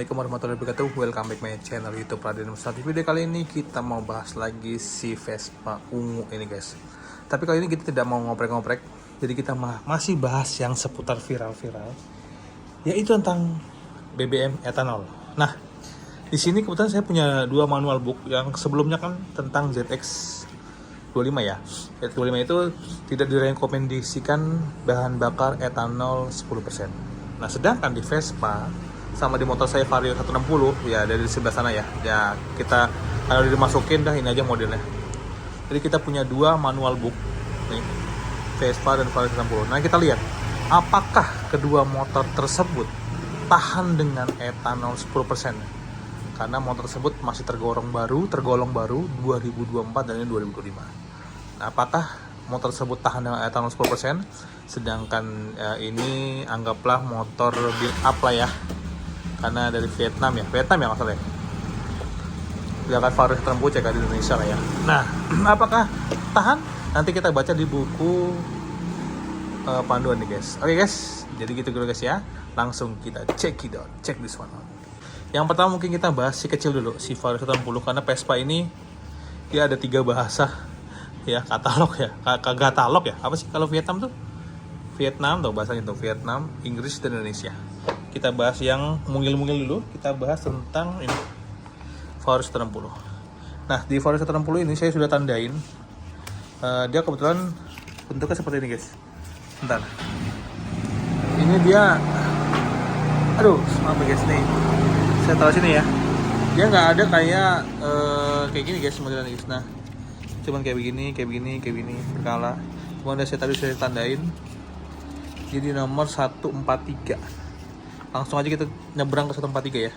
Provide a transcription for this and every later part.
Assalamualaikum warahmatullahi wabarakatuh. Welcome back my channel YouTube Raden Musa. Di video kali ini kita mau bahas lagi si Vespa ungu ini guys. Tapi kali ini kita tidak mau ngoprek-ngoprek. Jadi kita masih bahas yang seputar viral-viral, yaitu tentang BBM etanol. Nah, di sini kebetulan saya punya dua manual book. Yang sebelumnya kan tentang ZX 25 ya. ZX 25 itu tidak direkomendasikan bahan bakar etanol 10%. Nah, sedangkan di Vespa sama di motor saya Vario 160 ya dari sebelah sana ya. Ya kita kalau dimasukin dah ini aja modelnya. Jadi kita punya dua manual book nih, Vespa dan Vario 160. Nah, kita lihat apakah kedua motor tersebut tahan dengan etanol 10%. Karena motor tersebut masih tergolong baru 2024 dan ini 2025. Nah, apakah motor tersebut tahan dengan etanol 10%? Sedangkan ini anggaplah motor build up lah ya. Karena dari Vietnam ya masalahnya. Sedangkan Vario 160 cek di Indonesia lah ya. Nah, apakah tahan? Nanti kita baca di buku panduan nih guys. Oke guys, jadi gitu dulu guys ya. Langsung kita check it out, check this one out. Yang pertama mungkin kita bahas si kecil dulu, si Vario 160, karena Vespa ini dia ada 3 bahasa ya, katalog ya, katalog ya. Apa sih kalau Vietnam tuh? Vietnam tuh bahasanya tuh, Vietnam, Inggris dan Indonesia. Kita bahas yang mungil-mungil dulu, kita bahas tentang ini Vario 160. Nah, di Vario 160 ini saya sudah tandain. Dia kebetulan bentuknya seperti ini guys. Bentar. Ini dia, aduh, maaf ya guys nih. Saya taruh sini ya. Dia nggak ada kayak gini guys modelnya guys. Nah, cuman kayak begini berkala. Kemudian saya tandain. Jadi nomor 143. Langsung aja kita nyebrang ke 143 ya.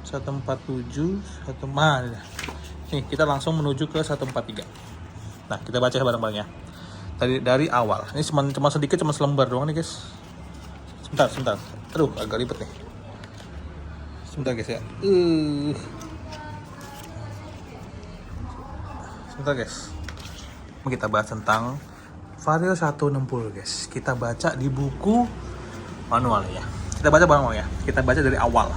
147, nih kita langsung menuju ke 143. Nah, kita baca bareng-bareng ya. Dari awal. Ini cuma sedikit, cuma selembar doang nih guys. Sebentar. Aduh, agak ribet nih. Sebentar guys ya. Sebentar guys. Kita bahas tentang Vario 160 guys. Kita baca di buku manual ya. Kita baca bareng ya. Kita baca dari awal.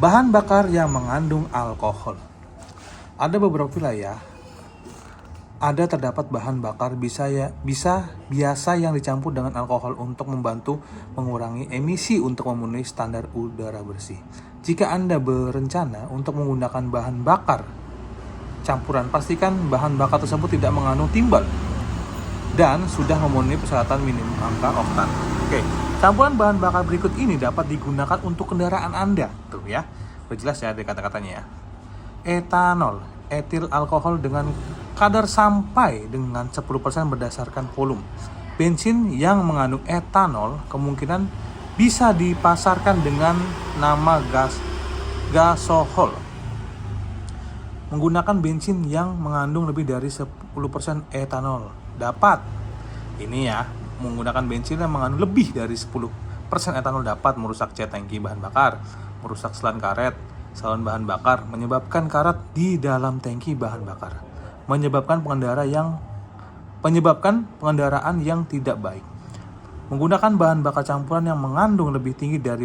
Bahan bakar yang mengandung alkohol. Ada beberapa wilayah terdapat bahan bakar biasa yang dicampur dengan alkohol untuk membantu mengurangi emisi untuk memenuhi standar udara bersih. Jika Anda berencana untuk menggunakan bahan bakar campuran, pastikan bahan bakar tersebut tidak mengandung timbal dan sudah memenuhi persyaratan minimum angka oktan. Oke, campuran bahan bakar berikut ini dapat digunakan untuk kendaraan Anda. Tuh ya, udah jelas ya dari kata-katanya ya. Etanol, etil alkohol dengan kadar sampai dengan 10% berdasarkan volume. Bensin yang mengandung etanol kemungkinan bisa dipasarkan dengan nama gasohol. Menggunakan bensin yang mengandung lebih dari 10% etanol dapat, ini ya, menggunakan bensin yang mengandung lebih dari 10% etanol dapat merusak cat tangki bahan bakar, merusak selang karet, saluran bahan bakar, menyebabkan karat di dalam tangki bahan bakar, menyebabkan pengendaraan yang tidak baik. Menggunakan bahan bakar campuran yang mengandung lebih tinggi dari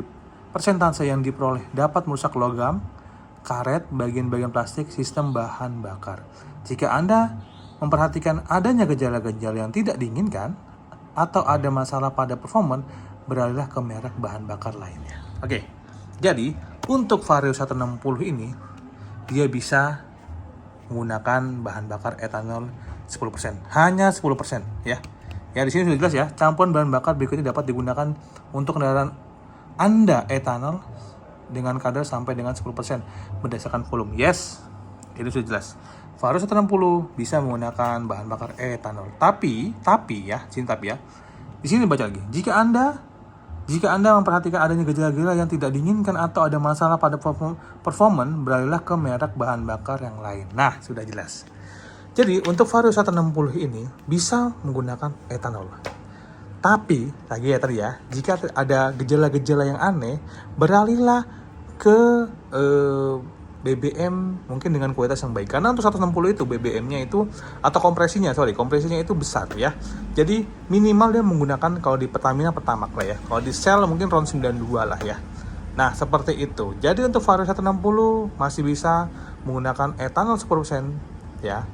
persentase yang diperoleh dapat merusak logam, karet, bagian-bagian plastik, sistem bahan bakar. Jika Anda memperhatikan adanya gejala-gejala yang tidak diinginkan atau ada masalah pada performa, beralihlah ke merek bahan bakar lainnya. Oke, jadi untuk Vario 160 ini dia bisa menggunakan bahan bakar etanol 10%. Hanya 10% ya. Ya, di sini sudah jelas ya, campuran bahan bakar berikutnya dapat digunakan untuk kendaraan Anda etanol dengan kadar sampai dengan 10% berdasarkan volume. Yes, itu sudah jelas. Vario 160 bisa menggunakan bahan bakar etanol. Tapi ya. Di sini baca lagi. Jika Anda memperhatikan adanya gejala-gejala yang tidak diinginkan atau ada masalah pada performa, beralihlah ke merek bahan bakar yang lain. Nah, sudah jelas. Jadi, untuk Vario 160 ini bisa menggunakan etanol. Tapi, tadi ya, jika ada gejala-gejala yang aneh, beralihlah ke BBM mungkin dengan kualitas yang baik. Karena untuk 160 itu BBM-nya itu atau kompresinya itu besar ya. Jadi minimal dia menggunakan kalau di Pertamina Pertamax lah ya. Kalau di Shell mungkin round 92 lah ya. Nah, seperti itu. Jadi untuk Vario 160 masih bisa menggunakan etanol 10% ya.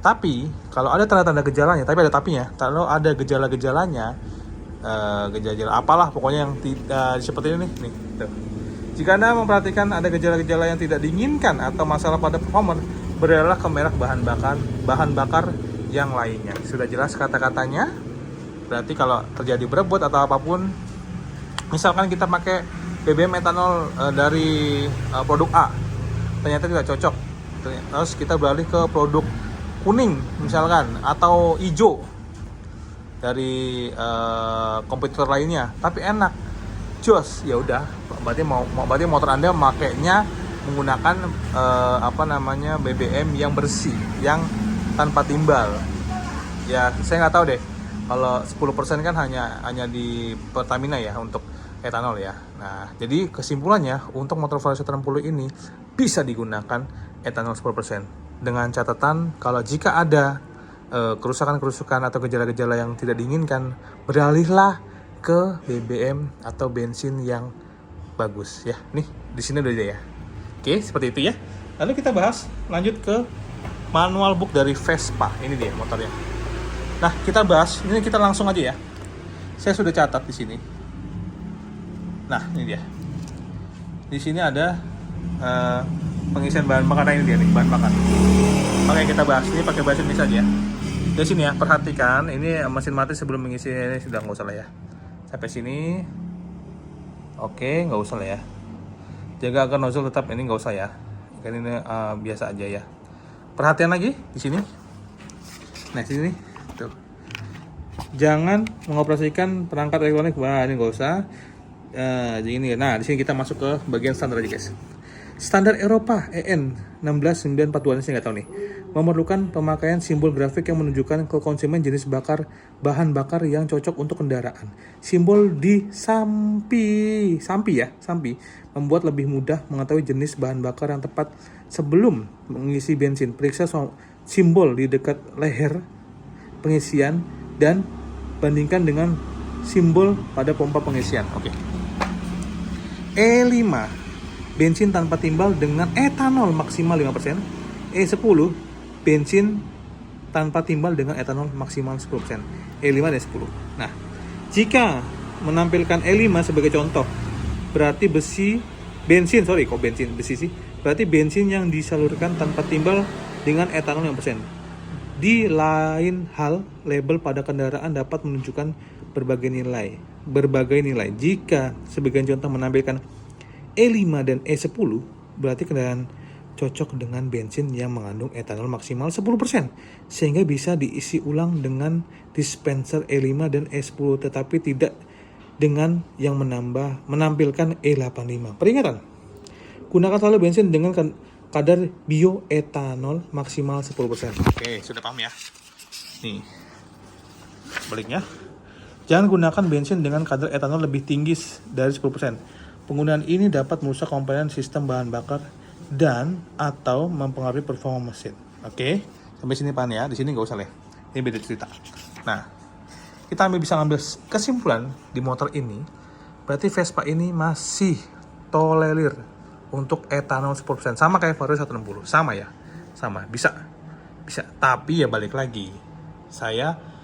Tapi kalau ada tanda-tanda gejalanya, tapi ada tapinya. Kalau ada gejala-gejalanya, gejala apalah pokoknya yang tidak seperti ini nih. Tuh. Jika Anda memperhatikan ada gejala-gejala yang tidak diinginkan atau masalah pada performer, beralihlah ke merek bahan bakar yang lainnya. Sudah jelas kata-katanya. Berarti kalau terjadi berebut atau apapun, misalkan kita pakai BBM etanol dari produk A, ternyata tidak cocok. Terus kita beralih ke produk kuning misalkan atau hijau dari kompetitor lainnya, tapi enak. Jos, ya udah, berarti motor Anda makainya menggunakan BBM yang bersih, yang tanpa timbal. Ya, saya nggak tahu deh. Kalau 10% kan hanya di Pertamina ya untuk etanol ya. Nah, jadi kesimpulannya untuk motor Vario 160 ini bisa digunakan etanol 10%. Dengan catatan kalau jika ada kerusakan-kerusakan atau gejala-gejala yang tidak diinginkan, beralihlah ke BBM atau bensin yang bagus ya. Nih, di sini udah ya. Oke, seperti itu ya. Lalu kita bahas lanjut ke manual book dari Vespa. Ini dia motornya. Nah, kita bahas, ini kita langsung aja ya. Saya sudah catat di sini. Nah, ini dia. Di sini ada pengisian bahan bakar. Ini dia nih, bahan bakar. Oke, kita bahas ini pakai bahasa Indonesia aja ya. Di sini ya, perhatikan ini mesin mati sebelum mengisi, ini sudah nggak usah lah ya. Sampai sini. Oke, nggak usah lah ya. Jaga agar nozzle tetap, ini nggak usah ya. Ini biasa aja ya. Perhatian lagi di sini. Nah, sini tuh. Jangan mengoperasikan perangkat elektronik. Wah, ini nggak usah. Ini. Nah, di sini kita masuk ke bagian standar aja guys. Standar Eropa EN 16942, saya nggak tahu nih, memerlukan pemakaian simbol grafik yang menunjukkan ke konsumen jenis bahan bakar yang cocok untuk kendaraan. Simbol di sampi membuat lebih mudah mengetahui jenis bahan bakar yang tepat sebelum mengisi bensin. Periksa simbol di dekat leher pengisian dan bandingkan dengan simbol pada pompa pengisian. Oke. E5 bensin tanpa timbal dengan etanol maksimal 5%. E10 bensin tanpa timbal dengan etanol maksimal 10%. E5 dan E10. Nah, jika menampilkan E5 sebagai contoh, berarti bensin berarti bensin yang disalurkan tanpa timbal dengan etanol 5%. Di lain hal, label pada kendaraan dapat menunjukkan berbagai nilai. Jika sebagian contoh menampilkan E5 dan E10, berarti kendaraan cocok dengan bensin yang mengandung etanol maksimal 10%, sehingga bisa diisi ulang dengan dispenser E5 dan E10, tetapi tidak dengan yang menampilkan E85. Peringatan, gunakan selalu bensin dengan kadar bioetanol maksimal 10%. Oke, sudah paham ya? Nih, baliknya, jangan gunakan bensin dengan kadar etanol lebih tinggi dari 10%. Penggunaan ini dapat merusak komponen sistem bahan bakar dan atau mempengaruhi performa mesin. Oke, sampai sini paham ya? Di sini nggak usah lah. Ini beda cerita. Nah, kita bisa ngambil kesimpulan di motor ini. Berarti Vespa ini masih tolerir untuk etanol 10%. Sama kayak Vario 160. Sama ya? Sama. Bisa. Tapi ya balik lagi. Saya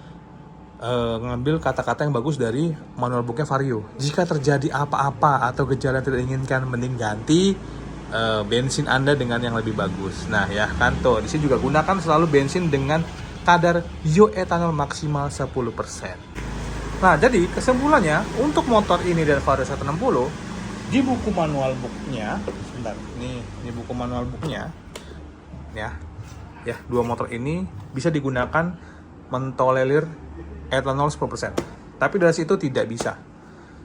ngambil kata-kata yang bagus dari manual booknya Vario. Jika terjadi apa-apa atau gejala tidak diinginkan, mending ganti bensin Anda dengan yang lebih bagus. Nah ya kan tuh, di sini juga gunakan selalu bensin dengan kadar bioetanol maksimal 10%. Nah, jadi kesimpulannya untuk motor ini dan Vario 160 di buku manual booknya, sebentar, ini buku manual booknya ya, dua motor ini bisa digunakan mentolerir etanol 10%. Tapi dari situ tidak bisa.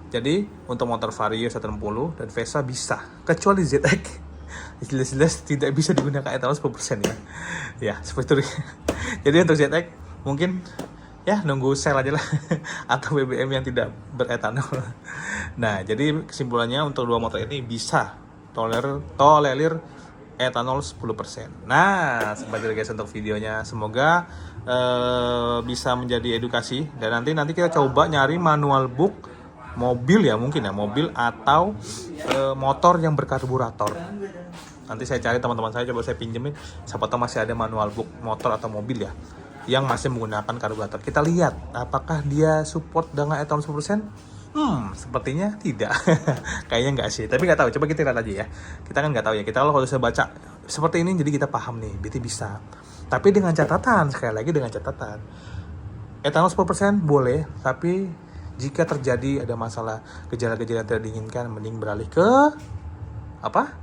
Jadi untuk motor Vario 160 dan Vespa bisa, kecuali ZX jelas-jelas tidak bisa digunakan etanol 10% ya. Ya, seperti itu. Jadi untuk ZX mungkin ya nunggu sel aja lah atau BBM yang tidak beretanol. Nah, jadi kesimpulannya untuk dua motor ini bisa tolerir etanol 10%. Nah, seperti itu guys untuk videonya. Semoga bisa menjadi edukasi, dan nanti kita coba nyari manual book mobil ya, mungkin ya mobil atau motor yang berkarburator. Nanti saya cari teman-teman saya, coba saya pinjemin, siapa tahu masih ada manual book motor atau mobil ya yang masih menggunakan karburator. Kita lihat apakah dia support dengan etanol 10%. Sepertinya tidak. Kayaknya nggak sih, tapi nggak tahu, coba kita lihat aja ya. Kita kan nggak tahu ya, kita kalau saya baca seperti ini jadi kita paham nih, berarti bisa. Tapi dengan catatan, sekali lagi dengan catatan, etanol 10% boleh, tapi jika terjadi ada masalah gejala-gejala yang tidak diinginkan, mending beralih ke apa?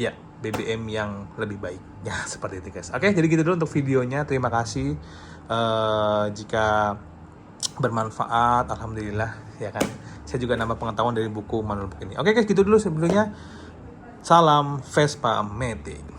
Ya, BBM yang lebih baik. Ya, seperti itu guys. Oke, jadi gitu dulu untuk videonya. Terima kasih. Jika bermanfaat, alhamdulillah ya kan. Saya juga nambah pengetahuan dari buku manual book ini. Oke guys, gitu dulu sebelumnya. Salam Vespa Matic.